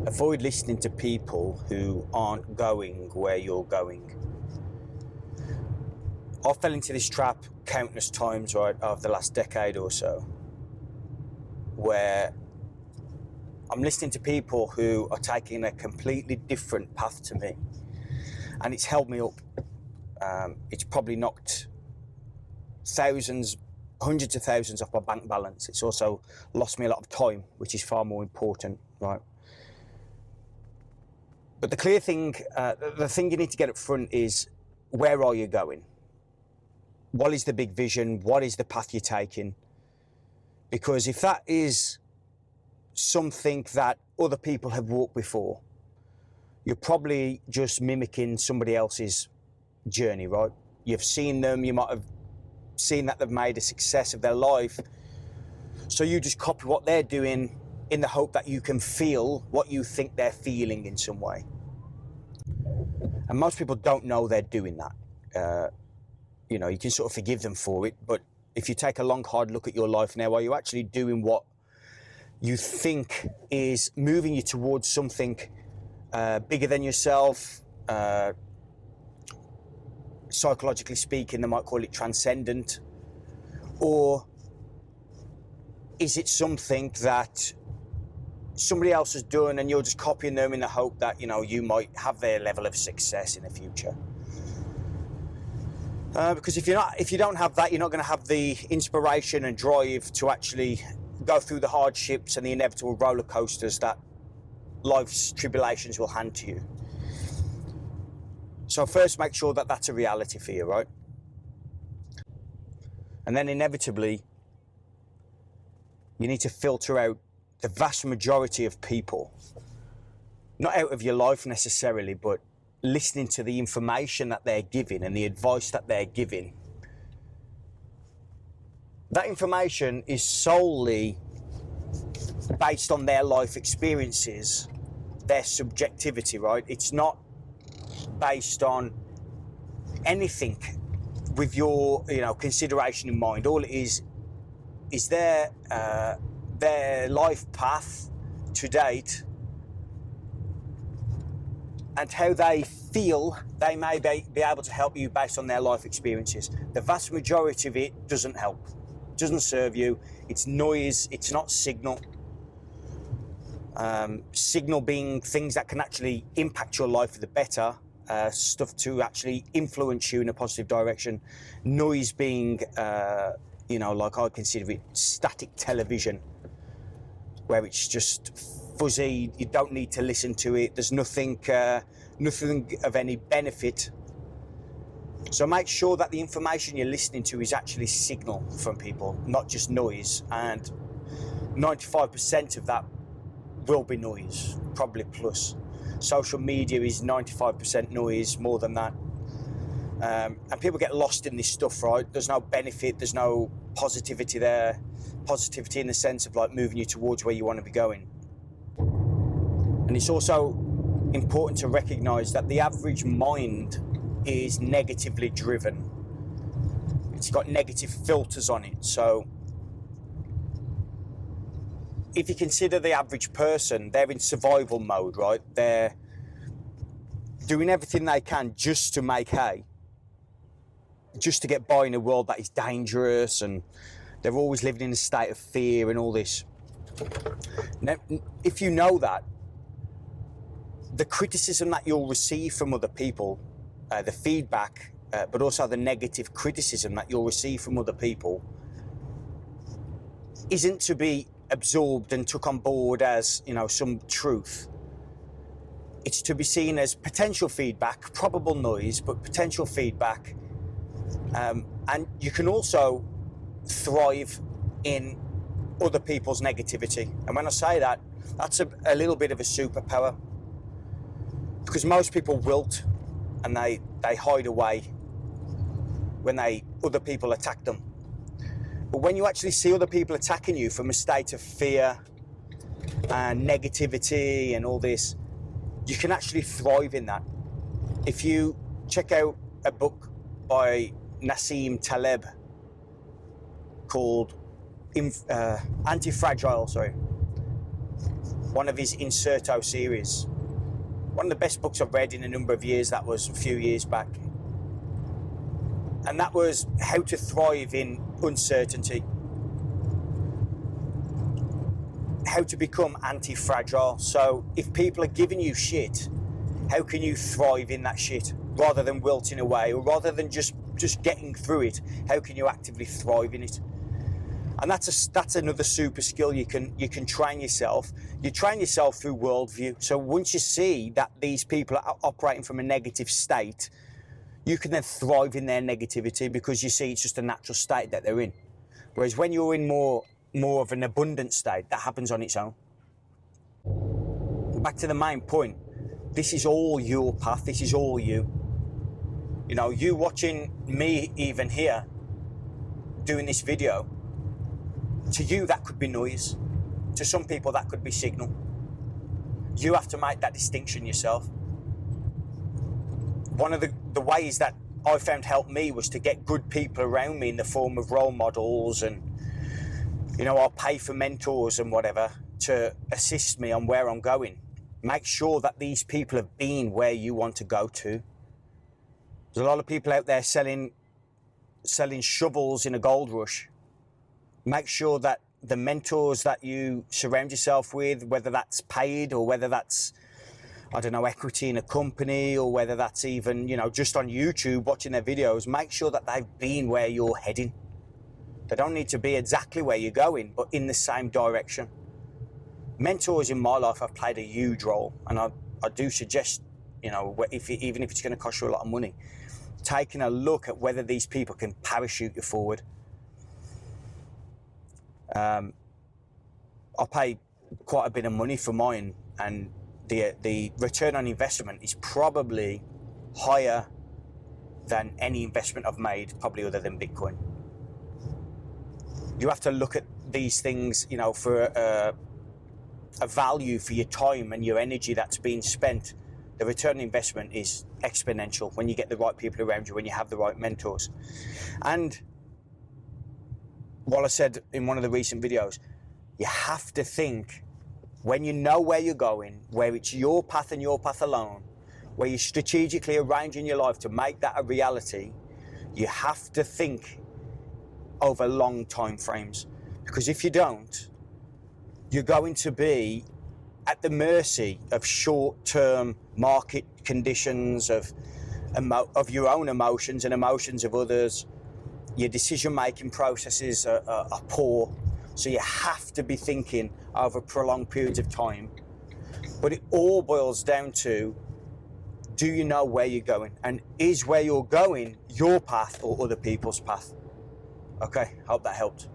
Avoid listening to people who aren't going where you're going. I fell into this trap countless times, right, over the last decade or so, where I'm listening to people who are taking a completely different path to me, and it's held me up. It's probably knocked thousands, hundreds of thousands off my bank balance. It's also lost me a lot of time, which is far more important, right? But the clear thing, the thing you need to get up front is, where are you going? What is the big vision? What is the path you're taking? Because if that is something that other people have walked before, you're probably just mimicking somebody else's journey, right? You've seen them, you might have seen that they've made a success of their life, so you just copy what they're doing in the hope that you can feel what you think they're feeling in some way. And most people don't know they're doing that. You know, you can sort of forgive them for it, but if you take a long, hard look at your life now, are you actually doing what you think is moving you towards something bigger than yourself? Psychologically speaking, they might call it transcendent. Or is it something that somebody else has done and you're just copying them in the hope that, you know, you might have their level of success in the future? Because if you don't have that, you're not going to have the inspiration and drive to actually go through the hardships and the inevitable roller coasters that life's tribulations will hand to you. So first, make sure that that's a reality for you, right? And then inevitably, you need to filter out the vast majority of people, not out of your life necessarily, but listening to the information that they're giving and the advice that they're giving. That information is solely based on their life experiences, their subjectivity, right? It's not based on anything with your, consideration in mind. All it is their life path to date and how they feel they may be able to help you based on their life experiences. The vast majority of it doesn't help, doesn't serve you. It's noise, it's not signal. Signal being things that can actually impact your life for the better, stuff to actually influence you in a positive direction. Noise being, like I consider it, static television, where it's just fuzzy, you don't need to listen to it, there's nothing of any benefit. So make sure that the information you're listening to is actually signal from people, not just noise. And 95% of that will be noise, probably plus. Social media is 95% noise, more than that. And people get lost in this stuff, right? There's no benefit, there's no positivity there. Positivity in the sense of like moving you towards where you want to be going. And it's also important to recognise that the average mind is negatively driven. It's got negative filters on it. So if you consider the average person, they're in survival mode, right? They're doing everything they can just to make hay, just to get by in a world that is dangerous, and they're always living in a state of fear and all this. Now, if you know that, the criticism that you'll receive from other people, the feedback, but also the negative criticism that you'll receive from other people, isn't to be absorbed and took on board as, some truth. It's to be seen as potential feedback, probable noise, but potential feedback. And you can also thrive in other people's negativity. And when I say that, that's a little bit of a superpower. Because most people wilt and they hide away when other people attack them. But when you actually see other people attacking you from a state of fear and negativity and all this, you can actually thrive in that. If you check out a book by Nassim Taleb called Anti-Fragile, one of his Inserto series. One of the best books I've read in a number of years. That was a few years back. And that was how to thrive in uncertainty. How to become anti-fragile. So if people are giving you shit, how can you thrive in that shit rather than wilting away, or rather than just getting through it? How can you actively thrive in it? And that's another super skill you can train yourself. You train yourself through worldview. So once you see that these people are operating from a negative state, you can then thrive in their negativity because you see it's just a natural state that they're in. Whereas when you're in more of an abundant state, that happens on its own. Back to the main point. This is all your path. This is all you. You know, you watching me even here doing this video, to you that could be noise. To some people that could be signal. You have to make that distinction yourself. One of the ways that I found helped me was to get good people around me in the form of role models, and you know, I'll pay for mentors and whatever to assist me on where I'm going. Make sure that these people have been where you want to go to. There's a lot of people out there selling shovels in a gold rush. Make sure that the mentors that you surround yourself with, whether that's paid or whether that's, I don't know, equity in a company, or whether that's even, you know, just on YouTube watching their videos, make sure that they've been where you're heading. They don't need to be exactly where you're going, but in the same direction. Mentors in my life have played a huge role, and I do suggest, you know, even if it's going to cost you a lot of money, taking a look at whether these people can parachute you forward. I pay quite a bit of money for mine, and the return on investment is probably higher than any investment I've made, probably other than Bitcoin. You have to look at these things, you know, for a value for your time and your energy that's being spent. The return on investment is exponential when you get the right people around you, when you have the right mentors. And what I said in one of the recent videos, you have to think, when you know where you're going, where it's your path and your path alone, where you're strategically arranging your life to make that a reality, you have to think over long time frames. Because if you don't, you're going to be at the mercy of short-term market conditions, of your own emotions and emotions of others. Your decision-making processes are poor, so you have to be thinking over prolonged periods of time. But it all boils down to, do you know where you're going? And is where you're going your path or other people's path? Okay, hope that helped.